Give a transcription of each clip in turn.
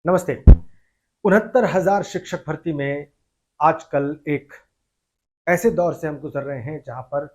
नमस्ते। 69,000 शिक्षक भर्ती में आजकल एक ऐसे दौर से हम गुजर रहे हैं जहां पर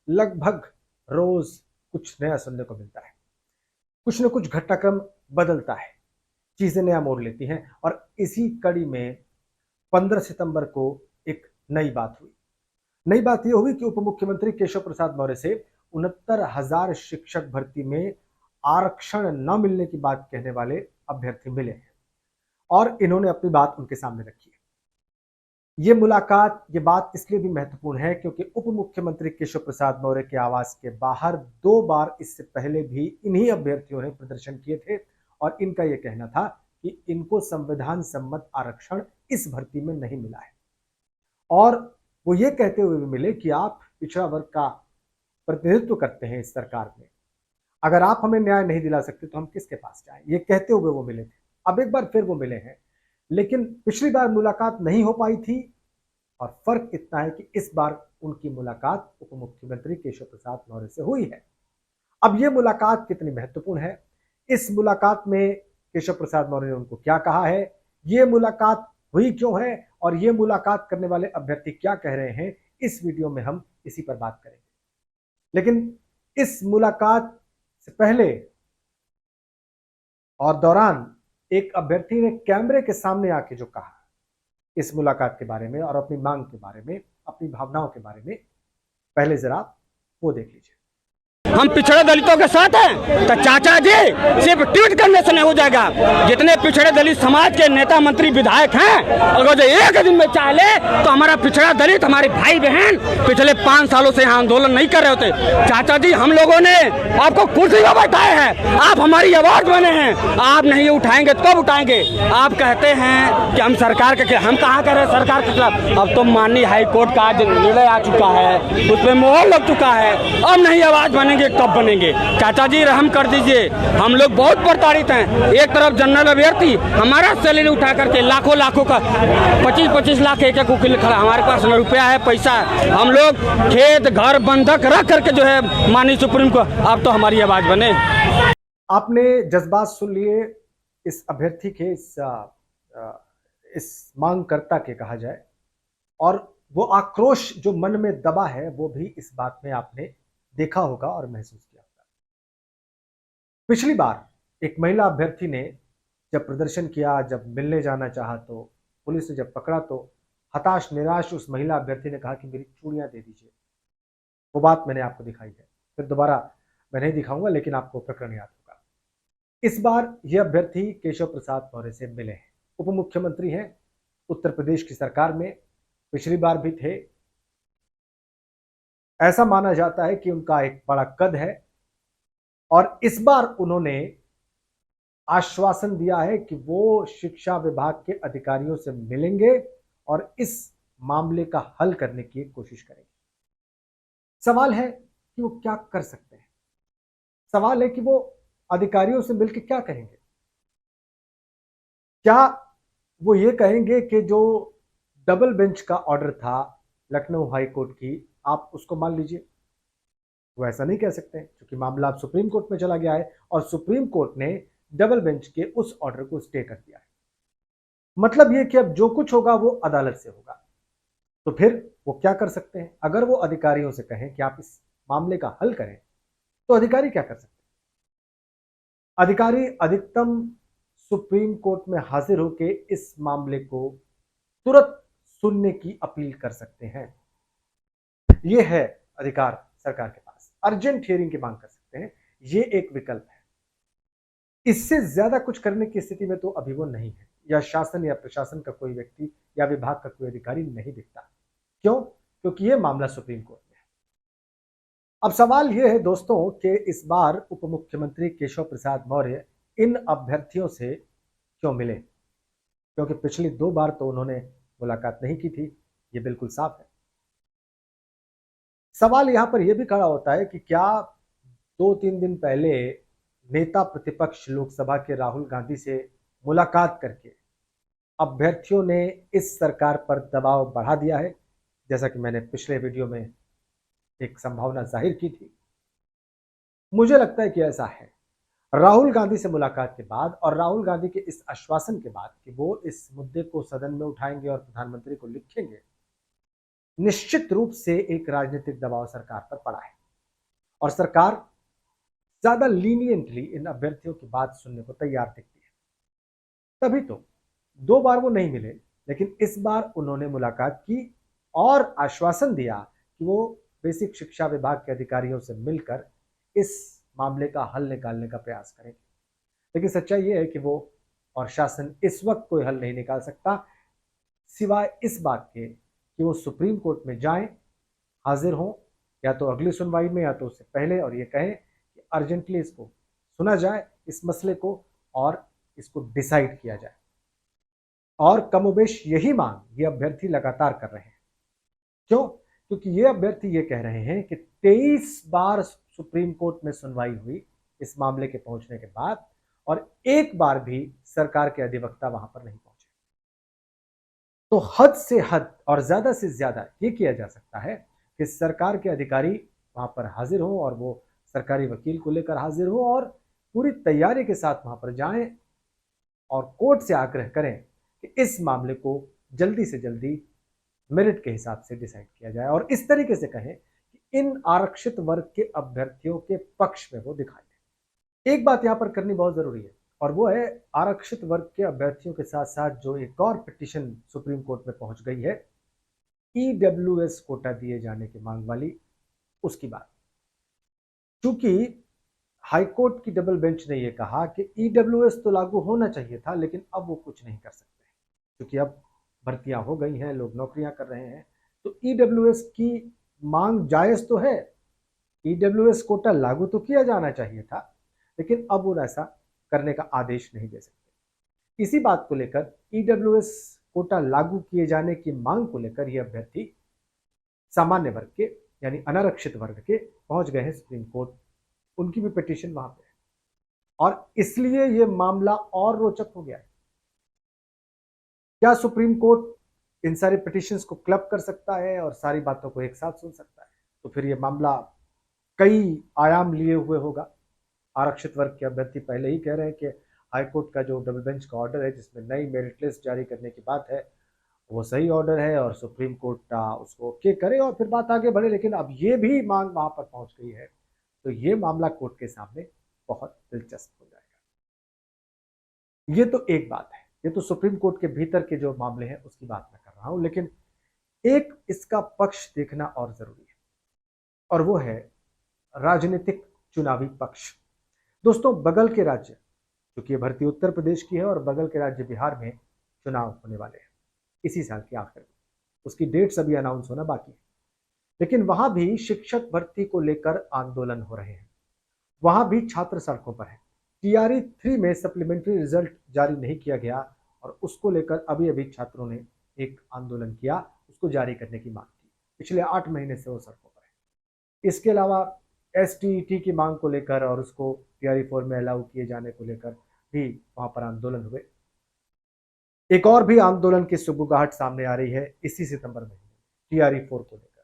लगभग रोज कुछ नया सुनने को मिलता है। कुछ न कुछ घटनाक्रम बदलता है, चीजें नया मोड़ लेती हैं और इसी कड़ी में 15 सितंबर को एक नई बात हुई। नई बात यह हुई कि उप मुख्यमंत्री केशव प्रसाद मौर्य से 69,000 शिक्षक भर्ती में आरक्षण न मिलने की बात कहने वाले अभ्यर्थी मिले हैं और इन्होंने अपनी बात उनके सामने रखी है। ये बात इसलिए भी महत्वपूर्ण है क्योंकि उप मुख्यमंत्री केशव प्रसाद मौर्य के आवास के बाहर 2 बार इससे पहले भी इन्हीं अभ्यर्थियों ने प्रदर्शन किए थे और इनका यह कहना था कि इनको संविधान सम्मत आरक्षण इस भर्ती में नहीं मिला है और वो ये कहते हुए भी मिले कि आप पिछड़ा वर्ग का प्रतिनिधित्व करते हैं इस सरकार में, अगर आप हमें न्याय नहीं दिला सकते तो हम किसके पास जाएं, ये कहते हुए वो मिले थे। अब एक बार फिर वो मिले हैं, लेकिन पिछली बार मुलाकात नहीं हो पाई थी और फर्क इतना है कि इस बार उनकी मुलाकात उप मुख्यमंत्री केशव प्रसाद मौर्य से हुई है। अब ये मुलाकात कितनी महत्वपूर्ण है, इस मुलाकात में केशव प्रसाद मौर्य ने उनको क्या कहा है, ये मुलाकात हुई क्यों है और ये मुलाकात करने वाले अभ्यर्थी क्या कह रहे हैं, इस वीडियो में हम इसी पर बात करेंगे। लेकिन इस मुलाकात से पहले और दौरान एक अभ्यर्थी ने कैमरे के सामने आके जो कहा इस मुलाकात के बारे में और अपनी मांग के बारे में, अपनी भावनाओं के बारे में, पहले जरा वो देख लीजिए। हम पिछड़े दलितों के साथ हैं तो चाचा जी सिर्फ ट्वीट करने से नहीं हो जाएगा। जितने पिछड़े दलित समाज के नेता मंत्री विधायक हैं, अगर जो एक दिन में चाह ले तो हमारा पिछड़ा दलित, हमारे भाई बहन पिछले 5 सालों से यहाँ आंदोलन नहीं कर रहे होते। चाचा जी, हम लोगों ने आपको कुर्सी पर बैठाए हैं, आप हमारी आवाज बने हैं, आप नहीं उठाएंगे तो कब उठाएंगे? आप कहते हैं कि हम सरकार के, हम कहाँ कह रहे हैं सरकार के खिलाफ? अब तो माननीय हाईकोर्ट का आज निर्णय आ चुका है, उस पर मोहर लग चुका है, अब नहीं आवाज बनेंगे कब बनेंगे? चाचा जी रहम कर दीजिए, हम लोग बहुत प्रताड़ित हैं। एक तरफ जनरल अभ्यर्थी हमारा सैलरी उठा करके लाखों का 25-25 लाख एक वकील खड़ा, हमारे पास न रुपया है पैसा, हम लोग खेत घर बंधक रख करके जो है माननीय सुप्रीम को, अब तो हमारी आवाज बने। आपने जज्बात सुन लिए इस अभ्यर्थी के, इस मांगकर्ता के कहा जाए, और वो आक्रोश जो मन में दबा है वो भी इस बात में आपने देखा होगा और महसूस किया होगा। पिछली बार एक महिला अभ्यर्थी ने जब प्रदर्शन किया, जब मिलने जाना चाहा, तो पुलिस ने जब पकड़ा तो हताश निराश उस महिला अभ्यर्थी ने कहा कि मेरी चूड़ियां दे दीजिए। वो बात मैंने आपको दिखाई है, फिर दोबारा मैं नहीं दिखाऊंगा, लेकिन आपको प्रकरण याद होगा। इस बार ये अभ्यर्थी केशव प्रसाद मौर्य से मिले हैं, उप मुख्यमंत्री हैं उत्तर प्रदेश की सरकार में, पिछली बार भी थे। ऐसा माना जाता है कि उनका एक बड़ा कद है और इस बार उन्होंने आश्वासन दिया है कि वो शिक्षा विभाग के अधिकारियों से मिलेंगे और इस मामले का हल करने की कोशिश करेंगे। सवाल है कि वो क्या कर सकते हैं, सवाल है कि वो अधिकारियों से मिलकर क्या करेंगे। क्या वो ये कहेंगे कि जो डबल बेंच का ऑर्डर था लखनऊ हाई कोर्ट की, आप उसको मान लीजिए? वो ऐसा नहीं कह सकते क्योंकि मामला अब सुप्रीम कोर्ट में चला गया है और सुप्रीम कोर्ट ने डबल बेंच के उस ऑर्डर को स्टे कर दिया है। मतलब ये कि अब जो कुछ होगा वो अदालत से होगा। तो फिर वो क्या कर सकते हैं? अगर वो अधिकारियों से कहें कि आप इस मामले का हल करें, तो अधिकारी क्या कर सकते हैं? अधिकारी अधिकतम सुप्रीम कोर्ट में हाजिर होकर इस मामले को तुरंत सुनने की अपील कर सकते हैं। ये है अधिकार सरकार के पास, अर्जेंट हियरिंग की मांग कर सकते हैं, ये एक विकल्प है। इससे ज्यादा कुछ करने की स्थिति में तो अभी वो नहीं है, या शासन या प्रशासन का कोई व्यक्ति या विभाग का कोई अधिकारी नहीं दिखता। क्यों? क्योंकि ये मामला सुप्रीम कोर्ट में है। अब सवाल ये है दोस्तों कि इस बार उप मुख्यमंत्री केशव प्रसाद मौर्य इन अभ्यर्थियों से क्यों मिले? क्योंकि पिछली 2 बार तो उन्होंने मुलाकात नहीं की थी, ये बिल्कुल साफ है। सवाल यहां पर यह भी खड़ा होता है कि क्या 2-3 दिन पहले नेता प्रतिपक्ष लोकसभा के राहुल गांधी से मुलाकात करके अभ्यर्थियों ने इस सरकार पर दबाव बढ़ा दिया है, जैसा कि मैंने पिछले वीडियो में एक संभावना जाहिर की थी? मुझे लगता है कि ऐसा है। राहुल गांधी से मुलाकात के बाद और राहुल गांधी के इस आश्वासन के बाद कि वो इस मुद्दे को सदन में उठाएंगे और प्रधानमंत्री को लिखेंगे, निश्चित रूप से एक राजनीतिक दबाव सरकार पर पड़ा है और सरकार ज्यादा लीनियंटली इन अभ्यर्थियों की बात सुनने को तैयार दिखती है। तभी तो 2 बार वो नहीं मिले, लेकिन इस बार उन्होंने मुलाकात की और आश्वासन दिया कि वो बेसिक शिक्षा विभाग के अधिकारियों से मिलकर इस मामले का हल निकालने का प्रयास करेंगे। लेकिन सच्चाई ये है कि वो और शासन इस वक्त कोई हल नहीं निकाल सकता, सिवाय इस बात के कि वो सुप्रीम कोर्ट में जाएं, हाजिर हों, या तो अगली सुनवाई में या तो उससे पहले, और ये कहें कि अर्जेंटली इसको सुना जाए, इस मसले को, और इसको डिसाइड किया जाए। और कमोबेश यही मांग ये अभ्यर्थी लगातार कर रहे हैं। क्यों? क्योंकि ये अभ्यर्थी ये कह रहे हैं कि 23 बार सुप्रीम कोर्ट में सुनवाई हुई इस मामले के पहुंचने के बाद, और एक बार भी सरकार के अधिवक्ता वहां पर नहीं पहुंचे। तो हद से हद और ज्यादा से ज्यादा ये किया जा सकता है कि सरकार के अधिकारी वहां पर हाजिर हों और वो सरकारी वकील को लेकर हाजिर हों और पूरी तैयारी के साथ वहां पर जाएं और कोर्ट से आग्रह करें कि इस मामले को जल्दी से जल्दी मेरिट के हिसाब से डिसाइड किया जाए, और इस तरीके से कहें कि इन आरक्षित वर्ग के अभ्यर्थियों के पक्ष में वो दिखाई दे। एक बात यहां पर करनी बहुत जरूरी है, और वो है आरक्षित वर्ग के अभ्यर्थियों के साथ साथ जो एक और पिटीशन सुप्रीम कोर्ट में पहुंच गई है, ईडब्ल्यूएस कोटा दिए जाने की मांग वाली, उसकी बात। क्योंकि हाईकोर्ट की डबल बेंच ने यह कहा कि ईडब्ल्यूएस तो लागू होना चाहिए था, लेकिन अब वो कुछ नहीं कर सकते क्योंकि अब भर्तियां हो गई हैं, लोग नौकरियां कर रहे हैं। तो ईडब्ल्यूएस की मांग जायज तो है, ईडब्ल्यूएस कोटा लागू तो किया जाना चाहिए था, लेकिन अब वो ऐसा करने का आदेश नहीं दे सकते। इसी बात को लेकर, ईडब्ल्यूएस कोटा लागू किए जाने की मांग को लेकर ये अभ्यर्थी सामान्य वर्ग के यानी अनारक्षित वर्ग के पहुंच गए हैं सुप्रीम कोर्ट। उनकी भी पिटीशन वहां पे है और इसलिए ये मामला और रोचक हो गया है। क्या सुप्रीम कोर्ट इन सारे पिटीशंस को क्लब कर सकता है और सारी बातों को एक साथ सुन सकता है? तो फिर ये मामला कई आयाम लिए हुए होगा। आरक्षित वर्ग के अभ्यर्थी पहले ही कह रहे हैं कि हाईकोर्ट का जो डबल बेंच का ऑर्डर है जिसमें नई मेरिट लिस्ट जारी करने की बात है, वो सही ऑर्डर है और सुप्रीम कोर्ट उसको ओके करे और फिर बात आगे बढ़े। लेकिन अब ये भी मांग वहां पर पहुंच गई है, तो ये मामला कोर्ट के सामने बहुत दिलचस्प हो जाएगा। ये तो एक बात है, ये तो सुप्रीम कोर्ट के भीतर के जो मामले हैं उसकी बात मैं कर रहा हूं, लेकिन एक इसका पक्ष देखना और जरूरी है, और वो है राजनीतिक चुनावी पक्ष। दोस्तों, बगल के राज्य, क्योंकि ये भर्ती उत्तर प्रदेश की है और बगल के राज्य बिहार में चुनाव होने वाले हैं इसी साल के आखिर में। उसकी डेट्स अभी अनाउंस होना बाकी है, लेकिन वहां भी शिक्षक भर्ती को लेकर आंदोलन हो रहे हैं, वहां भी छात्र सड़कों पर है। टीआरई 3 में सप्लीमेंट्री रिजल्ट जारी नहीं किया गया और उसको लेकर अभी अभी छात्रों ने एक आंदोलन किया, उसको जारी करने की मांग की। पिछले 8 महीने से वो सड़कों पर है। इसके अलावा एसटीईटी की मांग को लेकर और उसको टीआरई 4 में अलाउ किए जाने को लेकर भी वहां पर आंदोलन हुए। एक और भी आंदोलन की सुगबुगाहट सामने आ रही है इसी सितंबर महीने में, टीआरई 4 को लेकर।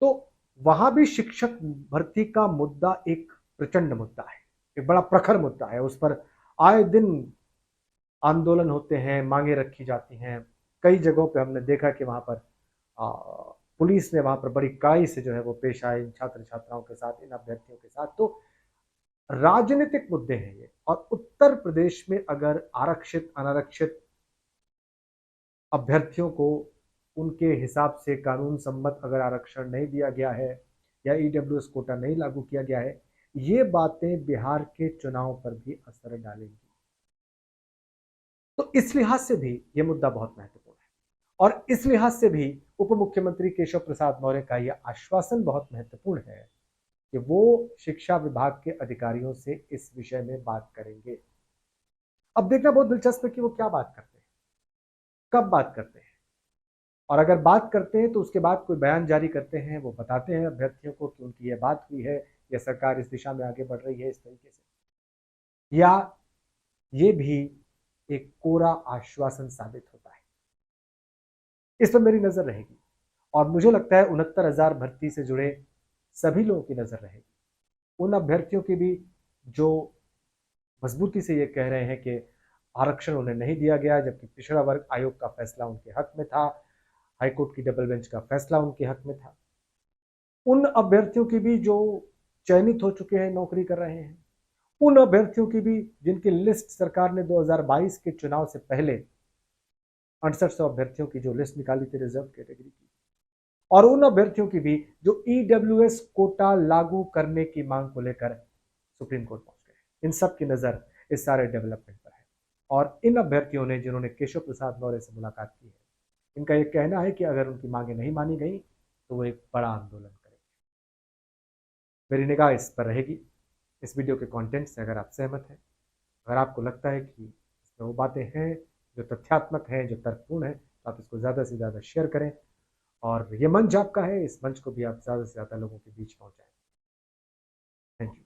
तो वहां भी शिक्षक भर्ती का मुद्दा एक प्रचंड मुद्दा है, एक बड़ा प्रखर मुद्दा है। उस पर आए दिन आंदोलन होते हैं, मांगे रखी जाती हैं। कई जगहों पे हमने देखा कि वहां पर पुलिस ने वहां पर बड़ी कड़ाई से जो है वो पेश आए इन छात्र छात्राओं के साथ, इन अभ्यर्थियों के साथ। तो राजनीतिक मुद्दे हैं ये, और उत्तर प्रदेश में अगर आरक्षित अनारक्षित अभ्यर्थियों को उनके हिसाब से कानून सम्मत अगर आरक्षण नहीं दिया गया है या ईडब्ल्यूएस कोटा नहीं लागू किया गया है, ये बातें बिहार के चुनाव पर भी असर डालेंगी। तो इस लिहाज से भी ये मुद्दा बहुत महत्वपूर्ण है, और इस लिहाज से भी उप मुख्यमंत्री केशव प्रसाद मौर्य का यह आश्वासन बहुत महत्वपूर्ण है कि वो शिक्षा विभाग के अधिकारियों से इस विषय में बात करेंगे। अब देखना बहुत दिलचस्प है कि वो क्या बात करते हैं, कब बात करते हैं, और अगर बात करते हैं तो उसके बाद कोई बयान जारी करते हैं, वो बताते हैं अभ्यर्थियों को कि उनकी यह बात हुई है या सरकार इस दिशा में आगे बढ़ रही है इस तरीके से, या ये भी एक कोरा आश्वासन साबित होता है। इस पर मेरी नजर रहेगी, और मुझे लगता है 69,000 भर्ती से जुड़े सभी लोगों की नजर रहेगी, उन अभ्यर्थियों की भी जो मजबूती से ये कह रहे हैं कि आरक्षण उन्हें नहीं दिया गया, जबकि पिछड़ा वर्ग आयोग का फैसला उनके हक में था, हाईकोर्ट की डबल बेंच का फैसला उनके हक में था। उन अभ्यर्थियों की भी जो चयनित हो चुके हैं, नौकरी कर रहे हैं, उन अभ्यर्थियों की भी जिनकी लिस्ट सरकार ने 2022 के चुनाव से पहले 6800 अभ्यर्थियों की जो लिस्ट निकाली थी रिजर्व कैटेगरी की, और उन अभ्यर्थियों की भी जो ईडब्ल्यूएस कोटा लागू करने की मांग को लेकर सुप्रीम कोर्ट पहुंच गए। इन सब की नजर इस सारे डेवलपमेंट पर है। और इन अभ्यर्थियों ने जिन्होंने केशव प्रसाद मौर्य से मुलाकात की है, इनका यह कहना है कि अगर उनकी मांगें नहीं मानी गई तो वो एक बड़ा आंदोलन करेंगे। मेरी निगाह इस पर रहेगी। इस वीडियो के कंटेंट से अगर आप सहमत हैं, अगर आपको लगता है कि इसमें वो बातें हैं जो तथ्यात्मक हैं, जो तर्कपूर्ण हैं, तो आप इसको ज़्यादा से ज़्यादा शेयर करें। और ये मंच आपका है, इस मंच को भी आप ज़्यादा से ज़्यादा लोगों के बीच पहुंचाएं। Thank you.